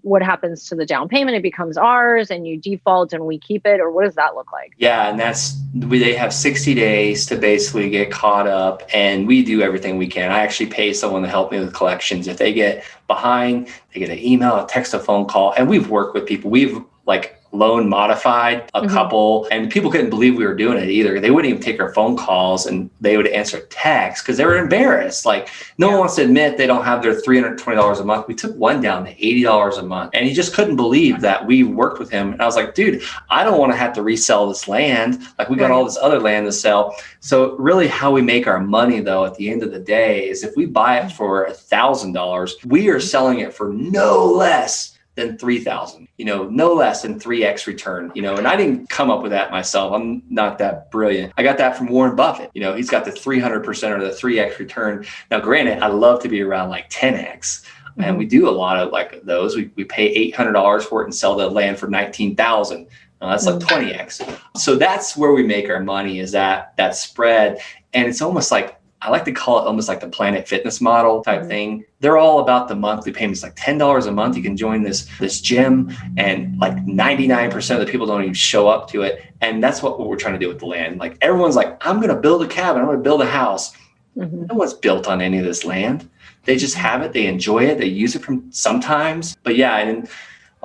what happens to the down payment, it becomes ours and you default and we keep it? Or what does that look like? Yeah. And they have 60 days to basically get caught up, and we do everything we can. I actually pay someone to help me with collections. If they get behind, they get an email, a text, a phone call, and we've worked with people. We've like loan modified a couple, and people couldn't believe we were doing it either. They wouldn't even take our phone calls, and they would answer texts because they were embarrassed. Like no one wants to admit they don't have their $320 a month. We took one down to $80 a month, and he just couldn't believe that we worked with him. And I was like, dude, I don't want to have to resell this land. Like we got all this other land to sell. So really how we make our money though, at the end of the day, is if we buy it for $1,000, we are selling it for no less than 3,000, no less than 3x return, and I didn't come up with that myself. I'm not that brilliant. I got that from Warren Buffett. He's got the 300% or the 3x return. Now, granted, I love to be around like 10x, and we do a lot of like those. We pay $800 for it and sell the land for $19,000. That's like 20x. So that's where we make our money, is that spread. And it's almost like, I like to call it almost like the Planet Fitness model type thing. They're all about the monthly payments, like $10 a month. You can join this gym, and like 99% of the people don't even show up to it. And that's what we're trying to do with the land. Like everyone's like, I'm going to build a cabin. I'm going to build a house. No one's built on any of this land. They just have it. They enjoy it. They use it from sometimes. But yeah, and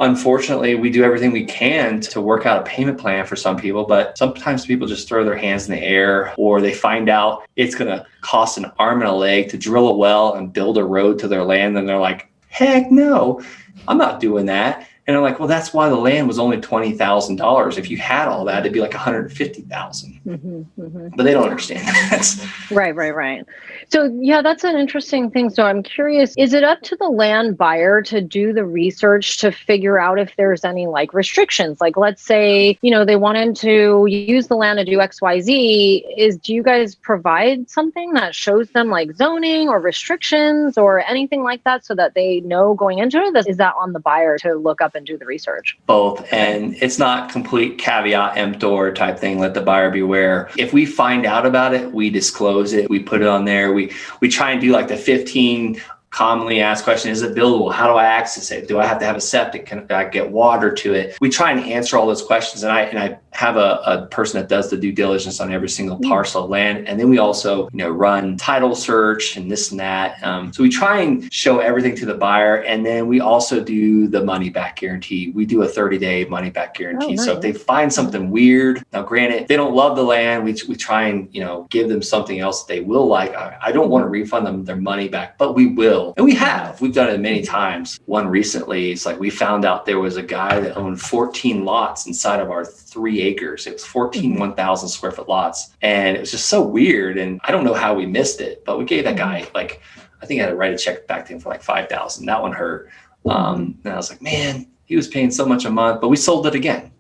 unfortunately, we do everything we can to work out a payment plan for some people, but sometimes people just throw their hands in the air, or they find out it's going to cost an arm and a leg to drill a well and build a road to their land. And they're like, heck no, I'm not doing that. And I'm like, well, that's why the land was only $20,000. If you had all that, it'd be like $150,000. But they don't understand that. Right. So yeah, that's an interesting thing. So I'm curious, is it up to the land buyer to do the research to figure out if there's any like restrictions? Like let's say, they wanted to use the land to do XYZ. Do you guys provide something that shows them like zoning or restrictions or anything like that so that they know going into it? Is that on the buyer to look up and do the research? Both. And it's not complete caveat emptor type thing. Let the buyer beware. If we find out about it, we disclose it. We put it on there. We try and do like the 15 commonly asked questions. Is it buildable? How do I access it? Do I have to have a septic? Can I get water to it? We try and answer all those questions. And I have a person that does the due diligence on every single parcel of land. And then we also, run title search and this and that. So we try and show everything to the buyer. And then we also do the money back guarantee. We do a 30-day money back guarantee. Nice. So if they find something weird, now granted, they don't love the land, we try and, give them something else that they will like. I don't want to refund them their money back, but we will. And we've done it many times. One recently, it's like we found out there was a guy that owned 14 lots inside of our 3 acres. It was 14 1,000 square foot lots. And it was just so weird. And I don't know how we missed it, but we gave that guy I think I had to write a check back to him for like $5,000. That one hurt. And I was like, man, he was paying so much a month, but we sold it again.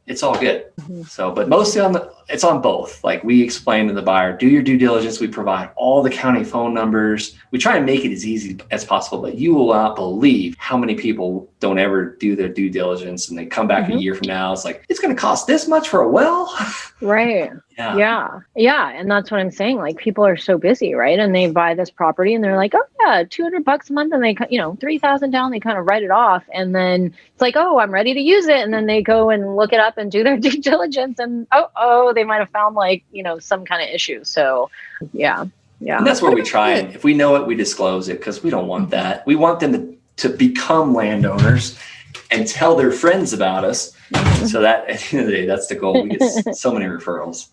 it's all good. So, but mostly it's on both. Like we explain to the buyer, do your due diligence. We provide all the county phone numbers. We try and make it as easy as possible, but you will not believe how many people don't ever do their due diligence and they come back a year from now. It's like, it's going to cost this much for a well. Right. Yeah. And that's what I'm saying. Like people are so busy, right? And they buy this property and they're like, oh yeah, $200 a month. And they, $3,000 down, they kind of write it off. And then it's like, oh, I'm ready to use it. And then they go and look it up and do their due diligence and they might have found some kind of issue. So yeah. And that's where we try and if we know it, we disclose it because we don't want that. We want them to become landowners and tell their friends about us. So that at the end of the day, that's the goal. We get so many referrals.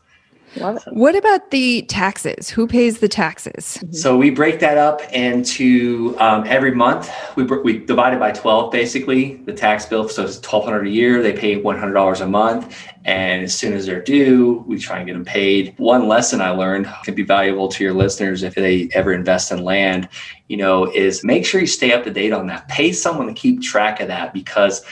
Love it. What about the taxes? Who pays the taxes? So we break that up into every month. We divide it by 12, basically, the tax bill. So it's $1,200 a year. They pay $100 a month. And as soon as they're due, we try and get them paid. One lesson I learned can be valuable to your listeners if they ever invest in land, is make sure you stay up to date on that. Pay someone to keep track of that because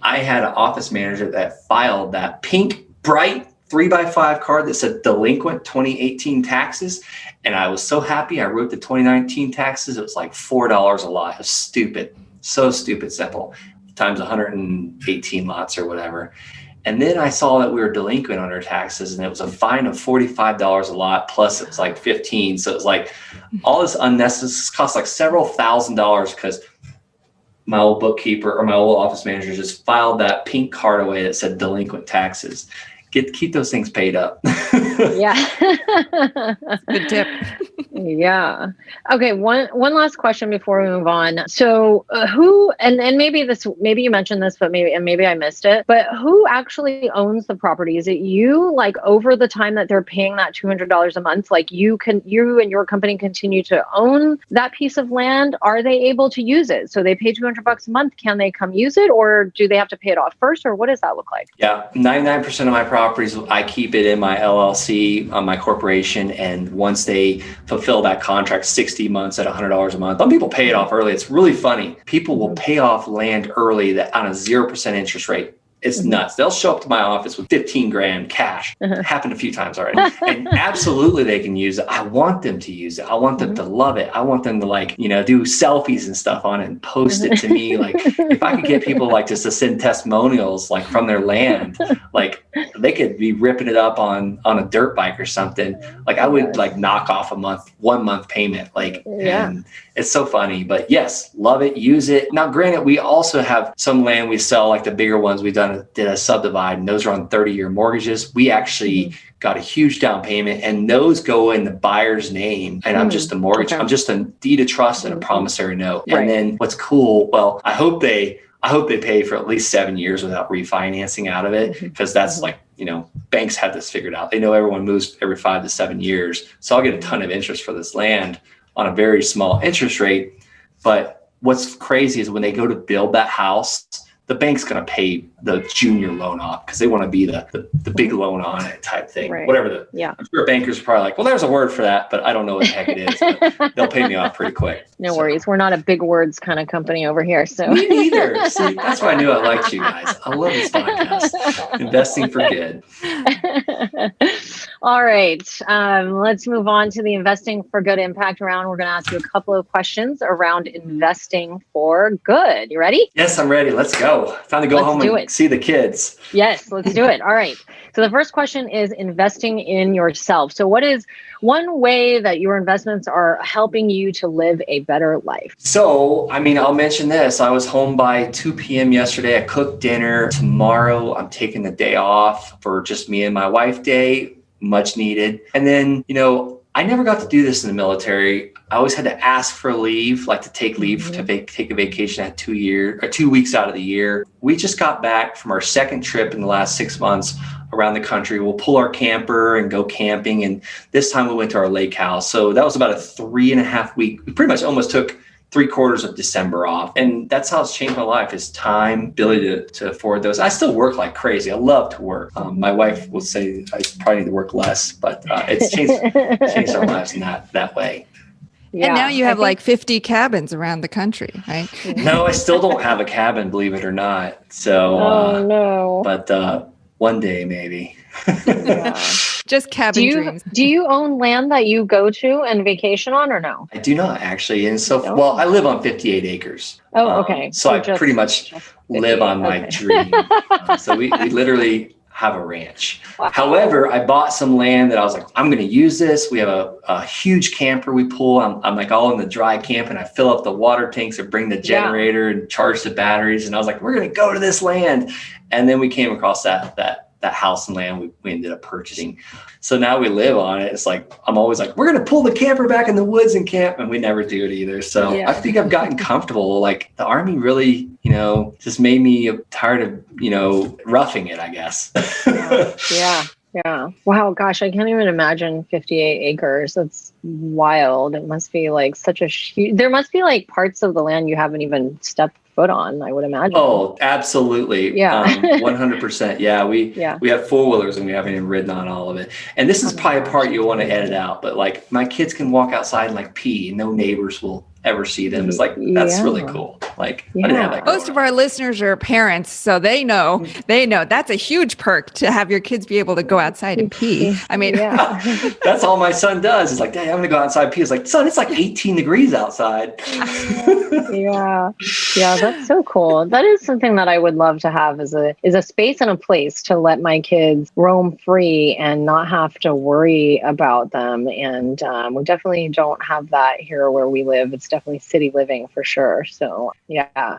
I had an office manager that filed that pink, bright 3x5 card that said delinquent 2018 taxes. And I was so happy. I wrote the 2019 taxes. It was like $4 a lot. It was stupid. So stupid simple. Times 118 lots or whatever. And then I saw that we were delinquent on our taxes and it was a fine of $45 a lot. Plus it was like 15. So it was like all this unnecessary cost like several $1,000s because my old bookkeeper or my old office manager just filed that pink card away that said delinquent taxes. Keep those things paid up. Yeah. Good tip. Yeah. Okay. One last question before we move on. So who, and maybe you mentioned this, but maybe I missed it, but who actually owns the property? Is it you, like over the time that they're paying that $200 a month, like you and your company continue to own that piece of land? Are they able to use it? So they pay $200 a month. Can they come use it or do they have to pay it off first or what does that look like? Yeah. 99% of my properties, I keep it in my LLC on my corporation. And once they fulfill that contract, 60 months at $100 a month, some people pay it off early. It's really funny. People will pay off land early that on a 0% interest rate. It's nuts. They'll show up to my office with 15 grand cash. Happened a few times already. And absolutely they can use it. I want them to use it. I want them to love it. I want them to do selfies and stuff on it and post it to me. Like if I could get people just to send testimonials from their land, they could be ripping it up on a dirt bike or something. I would knock off 1 month payment. And it's so funny, but yes, love it, use it. Now, granted, we also have some land we sell, the bigger ones did a subdivide, and those are on 30-year mortgages. We actually got a huge down payment, and those go in the buyer's name, and I'm just a mortgage. Okay. I'm just a deed of trust and a promissory note. Right. And then what's cool? Well, I hope they pay for at least 7 years without refinancing out of it, because that's banks have this figured out. They know everyone moves every 5 to 7 years, so I'll get a ton of interest for this land on a very small interest rate. But what's crazy is when they go to build that house, the bank's going to pay the junior loan off because they want to be the big loan on it type thing. Right. Whatever I'm sure bankers are probably like, well, there's a word for that, but I don't know what the heck it is. But they'll pay me off pretty quick. No worries. We're not a big words kind of company over here. So me neither. See, that's why I knew I liked you guys. I love this podcast. Investing for good. All right. Let's move on to the investing for good impact round. We're going to ask you a couple of questions around investing for good. You ready? Yes, I'm ready. Let's go. Time to go home and see the kids. Yes, let's do it. All right. So the first question is investing in yourself. So what is one way that your investments are helping you to live a better life? So, I'll mention this. I was home by 2 p.m. yesterday. I cooked dinner. Tomorrow, I'm taking the day off for just me and my wife day. Much needed. And then, I never got to do this in the military. I always had to ask for leave, to take leave to take a vacation at 2 weeks out of the year. We just got back from our second trip in the last 6 months around the country. We'll pull our camper and go camping. And this time we went to our lake house. So that was about a 3.5 week. We pretty much almost took 3/4 of December off. And that's how it's changed my life, is time, ability to afford those. I still work like crazy. I love to work. My wife will say I probably need to work less, but it's changed our lives in that way. Yeah, and now you have 50 cabins around the country, right? No, I still don't have a cabin, believe it or not. So, no. But One day, maybe. Yeah. Just cabin dreams. Do you own land that you go to and vacation on, or no? I do not actually. And so, well, I live on 58 acres. Oh, okay. So I pretty much live on my dream. So we literally have a ranch. Wow. However, I bought some land that I was like, I'm going to use this. We have a huge camper we pull. I'm like all in the dry camp, and I fill up the water tanks and bring the generator and charge the batteries. And I was like, we're going to go to this land. And then we came across that house and land we ended up purchasing. So now we live on it. It's like, I'm always like, we're going to pull the camper back in the woods and camp. And we never do it either. So I think I've gotten comfortable. Like the Army really, just made me tired of, roughing it, I guess. Yeah. Wow. Gosh, I can't even imagine 58 acres. That's wild. It must be like such a huge, there must be like parts of the land you haven't even stepped foot on, I would imagine. Oh, absolutely. Yeah. 100%. Yeah. We have 4-wheelers and we haven't even ridden on all of it. And this is probably a part you'll want to edit out, but like my kids can walk outside and like pee and no neighbors will ever see them. It's like, that's really cool. Like I didn't have that. Most of our listeners are parents, so they know that's a huge perk to have your kids be able to go outside and pee. I mean, that's all my son does. Is like, Dad, I'm going to go outside and pee. It's like, son, it's like 18 degrees outside. Yeah, that's so cool. That is something that I would love to have is a space and a place to let my kids roam free and not have to worry about them. And we definitely don't have that here where we live. It's definitely city living for sure. So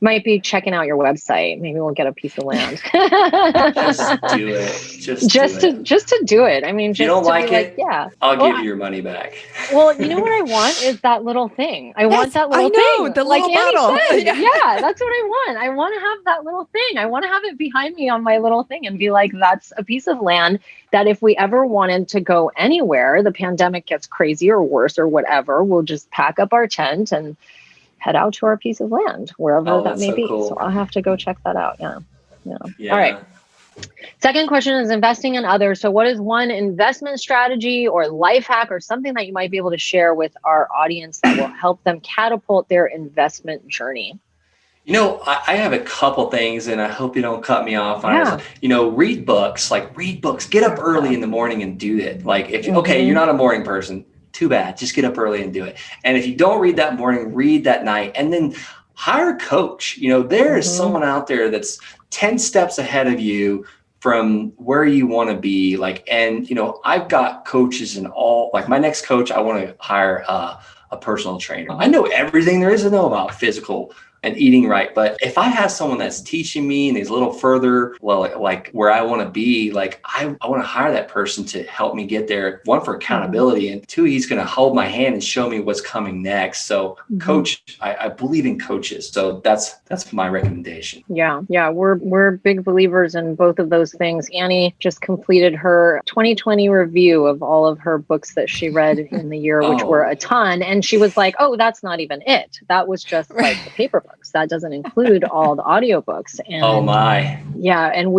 might be checking out your website. Maybe we'll get a piece of land. Just do it. Just to do it. I mean, just you don't to like be it? Like, I'll give you your money back. Well, you know what I want is that little thing. I want that little thing. The little bottle. Yeah, that's what I want. I want to have that little thing. I want to have it behind me on my little thing and be like, that's a piece of land that if we ever wanted to go anywhere, the pandemic gets crazy or worse or whatever, we'll just pack up our tent and head out to our piece of land, wherever that may be. Cool. So I'll have to go check that out. Yeah. All right. Second question is investing in others. So what is one investment strategy or life hack or something that you might be able to share with our audience that will help them catapult their investment journey? I have a couple things, and I hope you don't cut me off. Read books, get up early in the morning and do it. Like if you're not a morning person, too bad. Just get up early and do it. And if you don't read that morning, read that night, and then hire a coach. There is someone out there that's 10 steps ahead of you from where you want to be. I've got coaches and all, like my next coach, I want to hire a personal trainer. I know everything there is to know about physical and eating right. But if I have someone that's teaching me and is a little further, like where I want to be, like I want to hire that person to help me get there. One, for accountability, and two, he's going to hold my hand and show me what's coming next. So coach, I believe in coaches. So that's my recommendation. Yeah. We're big believers in both of those things. Annie just completed her 2020 review of all of her books that she read in the year, which were a ton. And she was like, oh, that's not even it. That was just like the paper book. That doesn't include all the audiobooks. And oh my. Yeah. And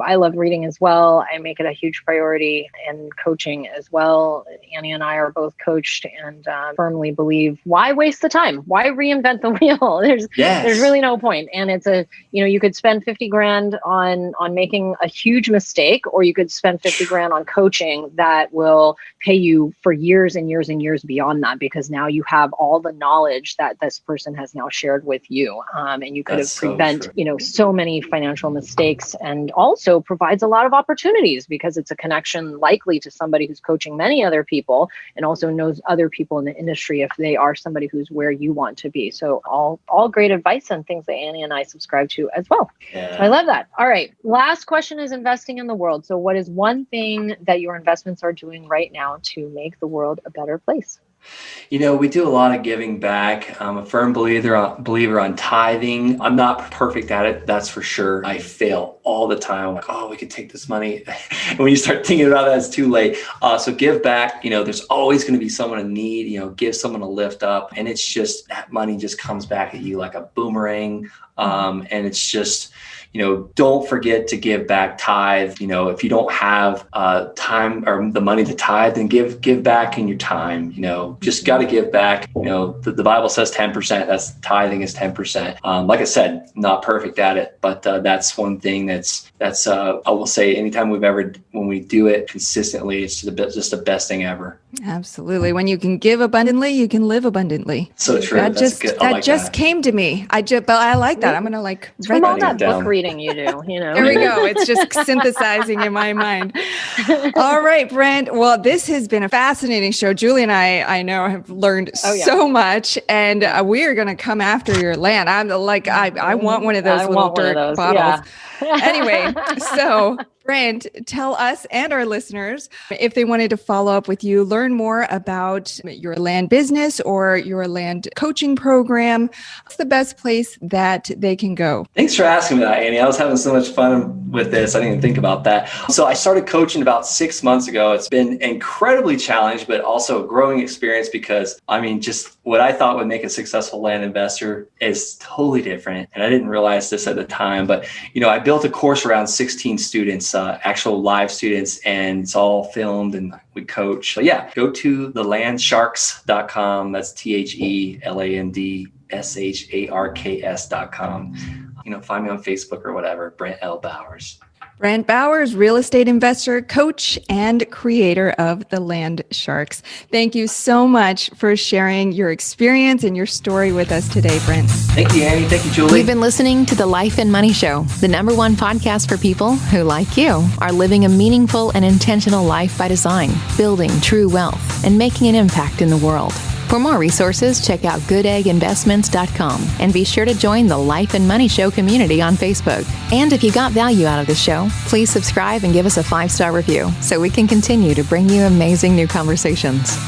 I love reading as well. I make it a huge priority, and coaching as well. Annie and I are both coached and firmly believe, why waste the time? Why reinvent the wheel? There's really no point. And it's you could spend 50 grand on making a huge mistake, or you could spend 50 grand on coaching that will pay you for years and years and years beyond that, because now you have all the knowledge that this person has now shared with you. And you could have prevent, so many financial mistakes, and also provides a lot of opportunities because it's a connection likely to somebody who's coaching many other people and also knows other people in the industry if they are somebody who's where you want to be. So all great advice and things that Annie and I subscribe to as well. Yeah. So I love that. All right. Last question is investing in the world. So what is one thing that your investments are doing right now to make the world a better place? We do a lot of giving back. I'm a firm believer on tithing. I'm not perfect at it, that's for sure. I fail all the time. I'm like, we could take this money. And when you start thinking about that, it's too late. So give back. There's always going to be someone in need. Give someone a lift up. And it's just that money just comes back at you like a boomerang. And it's just, don't forget to give back, tithe. If you don't have time or the money to tithe, then give back in your time. just got to give back. The Bible says 10%. That's tithing is 10%. Like I said, not perfect at it, but that's one thing that's I will say anytime when we do it consistently, it's just the best thing ever. Absolutely. When you can give abundantly, you can live abundantly. So true. That just came to me. But I like that. I'm going to write from all that book reading you do, There we go. It's just synthesizing in my mind. All right, Brent. Well, this has been a fascinating show. Julie and I know have learned so much, and we are going to come after your land. I'm like, I want one of those little dirt bottles. Yeah. Anyway, so Brent, tell us and our listeners if they wanted to follow up with you, learn more about your land business or your land coaching program. What's the best place that they can go? Thanks for asking me that, Annie. I was having so much fun with this. I didn't even think about that. So I started coaching about 6 months ago. It's been incredibly challenged, but also a growing experience because, just what I thought would make a successful land investor is totally different. And I didn't realize this at the time, but, I built a course around 16 students, actual live students, and it's all filmed and we coach. So go to thelandsharks.com. That's TheLandSharks.com. Find me on Facebook or whatever, Brent L. Bowers. Brent Bowers, real estate investor, coach, and creator of The Land Sharks. Thank you so much for sharing your experience and your story with us today, Brent. Thank you, Annie. Thank you, Julie. You've been listening to The Life and Money Show, the #1 podcast for people who, like you, are living a meaningful and intentional life by design, building true wealth, and making an impact in the world. For more resources, check out goodegginvestments.com and be sure to join the Life and Money Show community on Facebook. And if you got value out of the show, please subscribe and give us a 5-star review so we can continue to bring you amazing new conversations.